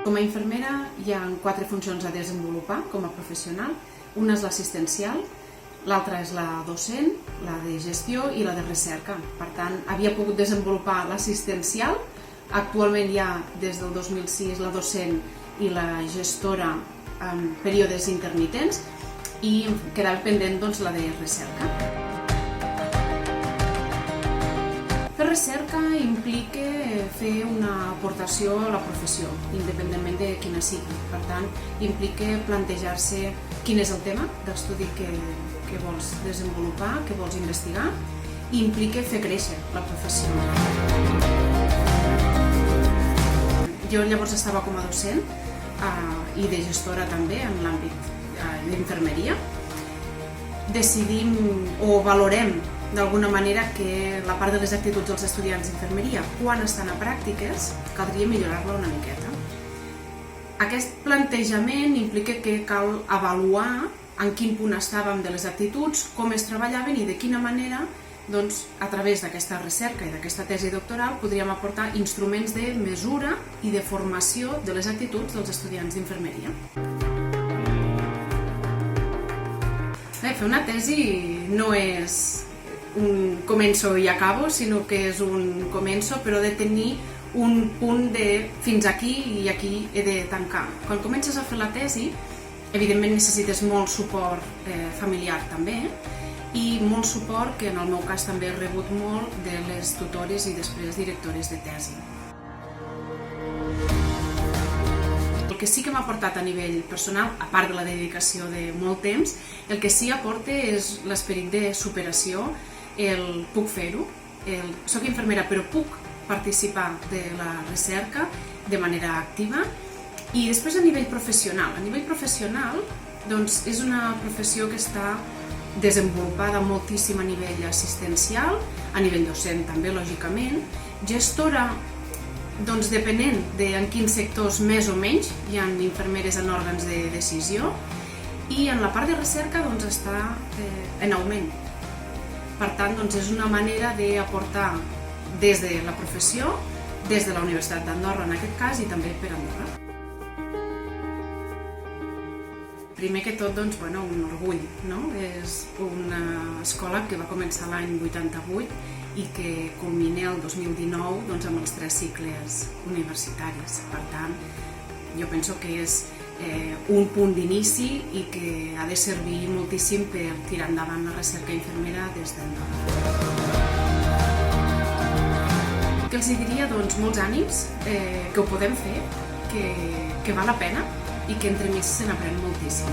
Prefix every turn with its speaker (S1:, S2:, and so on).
S1: Com a infermera hi ha 4 funcions a desenvolupar com a professional. Una és l'assistencial, l'altra és la docent, la de gestió i la de recerca. Per tant, havia pogut desenvolupar l'assistencial. Actualment hi ha des del 2006 la docent i la gestora en períodes intermitents i quedava pendent la de recerca. Fer recerca implica fer una aportació a la professió, independentment de quina sigui. Per tant, implica plantejar-se quin és el tema d'estudi que vols desenvolupar, que vols investigar, i implica fer créixer la professió. Jo llavors estava com a docent i de gestora també en l'àmbit d'infermeria. Decidim o valorem d'alguna manera que la part de les actituds dels estudiants d'infermeria, quan estan a pràctiques, caldria millorar-la una miqueta. Aquest plantejament implica que cal avaluar en quin punt estàvem de les actituds, com es treballaven i de quina manera, a través d'aquesta recerca i d'aquesta tesi doctoral, podríem aportar instruments de mesura i de formació de les actituds dels estudiants d'infermeria. Fer una tesi no és un començo i acabo, sinó que és un començo, però de tenir un punt de fins aquí i aquí he de tancar. Quan comences a fer la tesi, evidentment necessites molt suport familiar també, i molt suport que en el meu cas també he rebut molt de les tutores i després directores de tesi. El que sí que m'ha aportat a nivell personal, a part de la dedicació de molt temps, el que sí aporta és l'esperit de superació, el puc fer-ho, soc infermera però puc participar de la recerca de manera activa. I després a nivell professional. A nivell professional és una professió que està desenvolupada moltíssim a nivell assistencial, a nivell docent també, lògicament. Gestora, depenent de en quins sectors més o menys hi ha infermeres en òrgans de decisió, i en la part de recerca està en augment. Per tant, és una manera d'aportar des de la professió, des de la Universitat d'Andorra en aquest cas i també per Andorra. Primer que tot, un orgull. És una escola que va començar l'any 88 i que culmina el 2019 amb els 3 cicles universitaris. Per tant, jo penso que és un punt d'inici i que ha de servir moltíssim per tirar endavant la recerca infermera des d'Andorra. Què els diria? Molts ànims, que ho podem fer, que val la pena i que entremig se n'aprèn moltíssim.